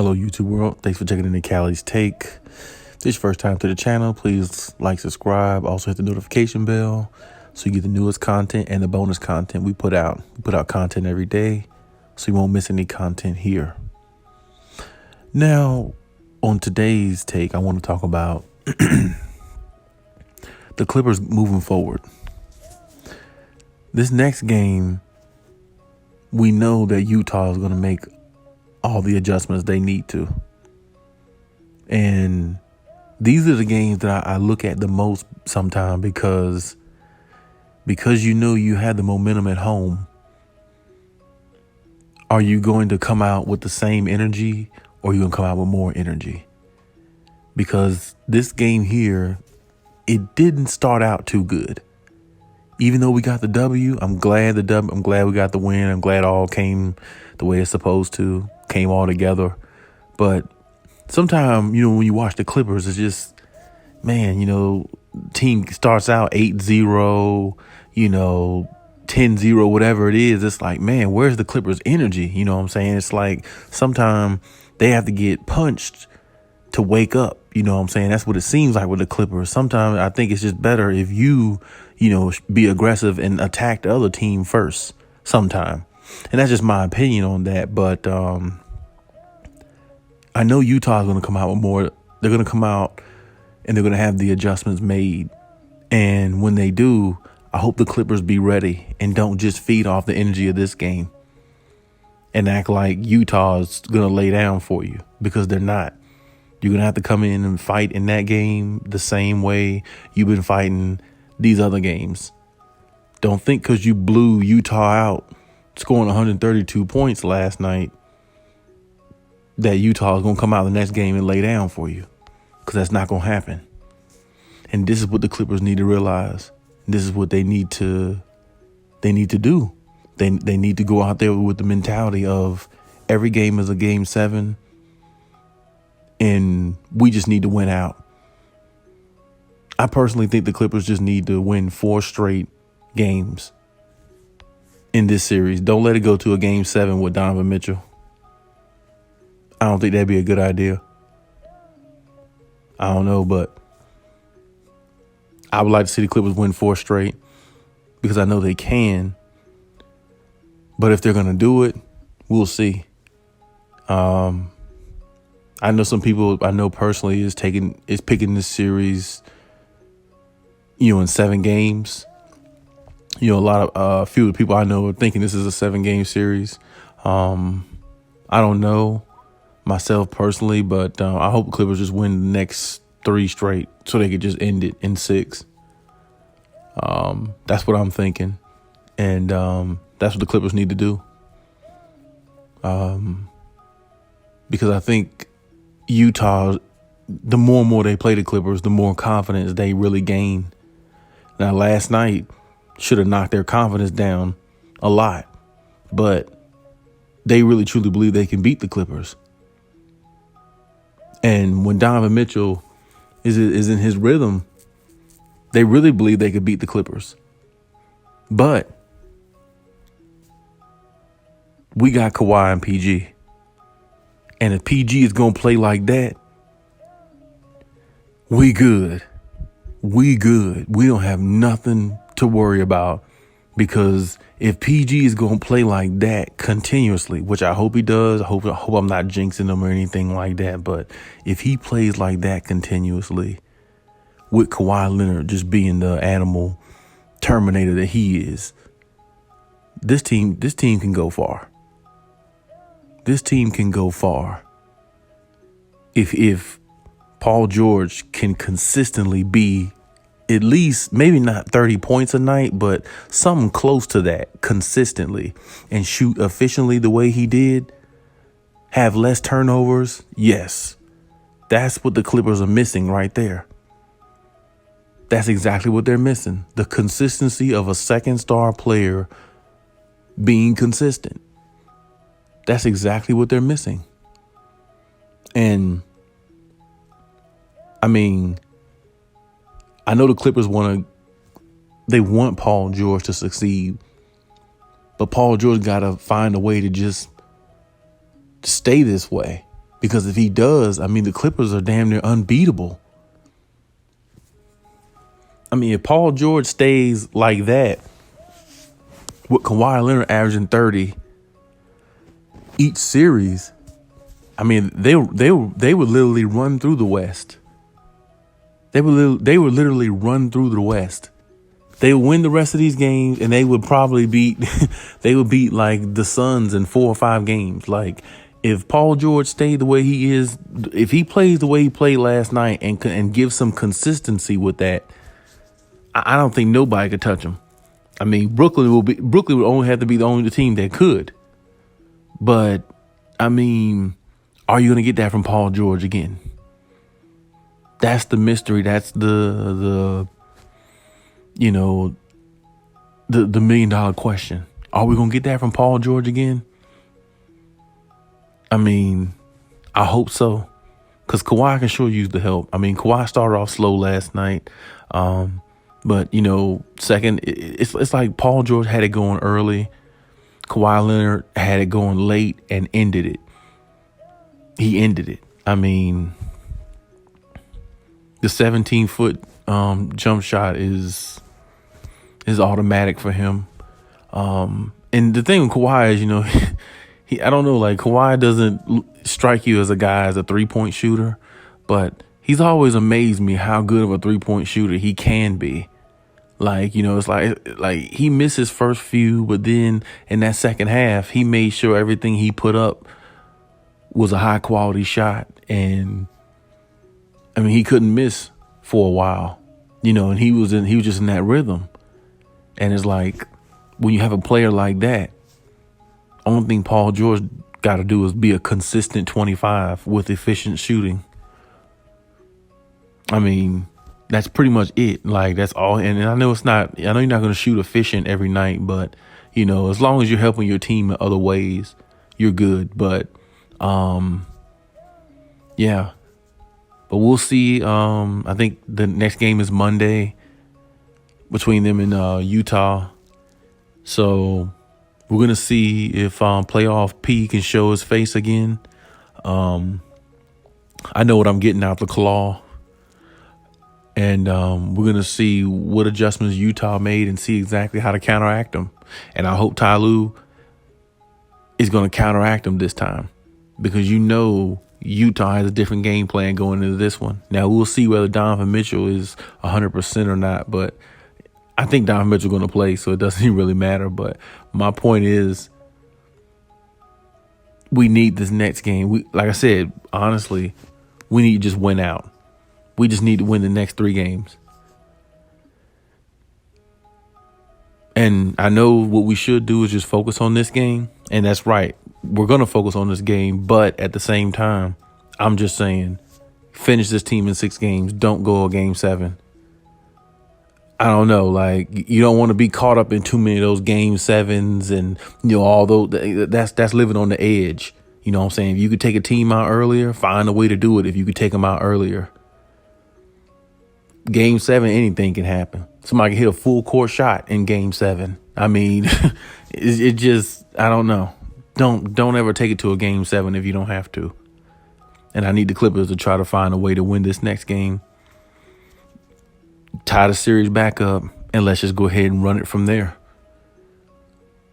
Hello, YouTube world. Thanks for checking in the Khaliis Take. If this is your first time to the channel, please like, subscribe. Also hit the notification bell so you get the newest content and the bonus content we put out. We put out content every day, so you won't miss any content here. Now, on today's take, I want to talk about the Clippers moving forward. This next game, we know that Utah is going to make all the adjustments they need to. And these are the games that I look at the most sometimes because you know you had the momentum at home. Are you going to come out with the same energy, or are you going to come out with more energy? Because this game here, it didn't start out too good. Even though we got the W, I'm glad we got the win. I'm glad it all came the way it's supposed to, came all together. But sometimes, when you watch the Clippers, it's just, man, team starts out 8-0, 10-0, whatever it is. It's like, man, where's the Clippers' energy? You know what I'm saying? It's like sometimes they have to get punched to wake up. You know what I'm saying? That's what it seems like with the Clippers. Sometimes I think it's just better if you be aggressive and attack the other team first sometime. And that's just my opinion on that. But I know Utah is going to come out with more. They're going to come out and they're going to have the adjustments made. And when they do, I hope the Clippers be ready and don't just feed off the energy of this game and act like Utah is going to lay down for you, because they're not. You're going to have to come in and fight in that game the same way you've been fighting these other games. Don't think because you blew Utah out, scoring 132 points last night, that Utah is going to come out the next game and lay down for you, because that's not going to happen. And this is what the Clippers need to realize. This is what they need to do. They need to go out there with the mentality of every game is a game 7. And we just need to win out. I personally think the Clippers just need to win 4 straight games in this series. Don't let it go to a game 7 with Donovan Mitchell. I don't think that'd be a good idea. I don't know, but I would like to see the Clippers win 4 straight, because I know they can. But if they're going to do it, we'll see. I know some people I know personally is picking this series, in 7 games. A few of the people I know are thinking this is a 7-game series. I don't know myself personally, but I hope the Clippers just win the next 3 straight so they could just end it in 6. That's what I'm thinking. And that's what the Clippers need to do. Because I think Utah, the more and more they play the Clippers, the more confidence they really gain. Now, last night should have knocked their confidence down a lot, but they really truly believe they can beat the Clippers. And when Donovan Mitchell is in his rhythm, they really believe they could beat the Clippers. But we got Kawhi and PG. And if PG is going to play like that, we good. We good. We don't have nothing to worry about, because if PG is going to play like that continuously, which I hope he does, I hope I'm not jinxing him or anything like that, but if he plays like that continuously, with Kawhi Leonard just being the animal terminator that he is, this team can go far. This team can go far if Paul George can consistently be at least, maybe not 30 points a night, but something close to that consistently, and shoot efficiently the way he did, have less turnovers. Yes, that's what the Clippers are missing right there. That's exactly what they're missing. The consistency of a second star player being consistent. That's exactly what they're missing. And I know the Clippers want Paul George to succeed, but Paul George got to find a way to just stay this way. Because if he does, I mean, the Clippers are damn near unbeatable. I mean, if Paul George stays like that, with Kawhi Leonard averaging 30 each series, I mean, they would literally run through the West. They would literally run through the West. They would win the rest of these games, and they would probably beat like the Suns in 4 or 5 games. Like, if Paul George stayed the way he is, if he plays the way he played last night and gives some consistency with that, I don't think nobody could touch him. I mean, Brooklyn would only have to be the only team that could. But I mean, are you going to get that from Paul George again? That's the mystery. That's the $1 million question. Are we going to get that from Paul George again? I mean, I hope so. Because Kawhi can sure use the help. I mean, Kawhi started off slow last night. But, second, it's like Paul George had it going early. Kawhi Leonard had it going late and ended it. He ended it. I mean, the 17-foot jump shot is automatic for him. And the thing with Kawhi is, I don't know, like, Kawhi doesn't strike you as a guy as a 3-point shooter, but he's always amazed me how good of a 3-point shooter he can be. Like, it's like he missed his first few, but then in that second half, he made sure everything he put up was a high quality shot. And I mean, he couldn't miss for a while, and he was just in that rhythm. And it's like, when you have a player like that, only thing Paul George got to do is be a consistent 25 with efficient shooting. I mean, that's pretty much it. Like, that's all. And I know you're not going to shoot efficient every night, but, as long as you're helping your team in other ways, you're good. But, yeah. But we'll see. I think the next game is Monday between them and Utah. So we're going to see if playoff P can show his face again. I know what I'm getting out the claw. And we're going to see what adjustments Utah made and see exactly how to counteract them. And I hope Ty Lue is going to counteract them this time. Because Utah has a different game plan going into this one. Now, we'll see whether Donovan Mitchell is 100% or not. But I think Donovan Mitchell is going to play, so it doesn't even really matter. But my point is, we need this next game. Like I said, honestly, we need to just win out. We just need to win the next 3 games. And I know what we should do is just focus on this game. And that's right. We're going to focus on this game. But at the same time, I'm just saying, finish this team in 6 games. Don't go a game 7. I don't know. Like, you don't want to be caught up in too many of those game 7s and, although that's living on the edge. You know what I'm saying? If you could take a team out earlier, find a way to do it if you could take them out earlier. Game 7, anything can happen. Somebody can hit a full court shot in game 7. I mean, it just, I don't know. Don't ever take it to a game 7 if you don't have to. And I need the Clippers to try to find a way to win this next game. Tie the series back up, and let's just go ahead and run it from there.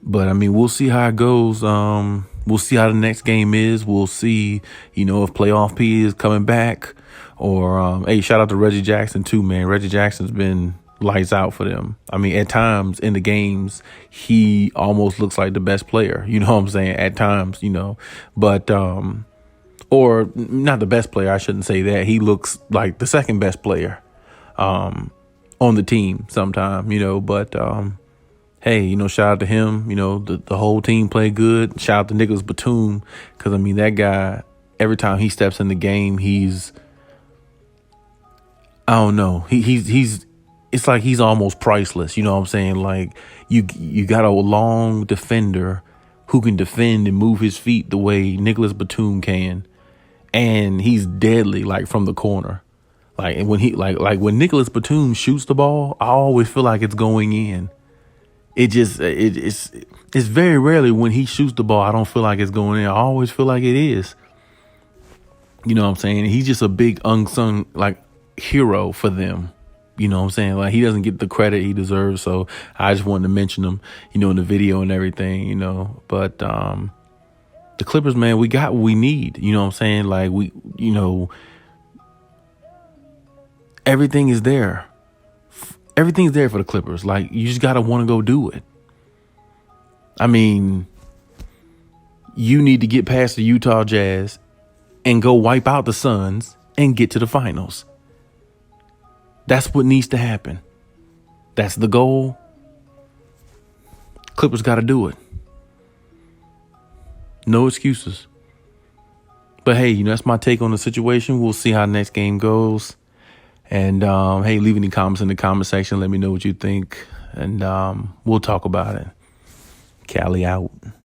But, I mean, we'll see how it goes. We'll see how the next game is. We'll see, if playoff P is coming back. Or, hey, shout out to Reggie Jackson, too, man. Reggie Jackson's been lights out for them. I mean, at times in the games, he almost looks like the best player. You know what I'm saying? At times, But, or not the best player. I shouldn't say that. He looks like the second best player on the team sometime, But, hey, shout out to him. The whole team played good. Shout out to Nicholas Batum. Because, I mean, that guy, every time he steps in the game, I don't know. It's like he's almost priceless. You know what I'm saying? Like, you got a long defender who can defend and move his feet the way Nicholas Batum can. And he's deadly, like, from the corner. Like, when when Nicholas Batum shoots the ball, I always feel like it's going in. It's very rarely when he shoots the ball, I don't feel like it's going in. I always feel like it is. You know what I'm saying? He's just a big unsung like hero for them. You know what I'm saying? Like, he doesn't get the credit he deserves. So I just wanted to mention him, you know, in the video and everything, you know. But the Clippers, man, we got what we need. You know what I'm saying? Like, you know, everything is there. Everything's there for the Clippers. Like, you just got to want to go do it. I mean, you need to get past the Utah Jazz and go wipe out the Suns and get to the finals. That's what needs to happen. That's the goal. Clippers got to do it. No excuses. But hey, you know, that's my take on the situation. We'll see how the next game goes. And hey, leave any comments in the comment section. Let me know what you think. And we'll talk about it. Cali out.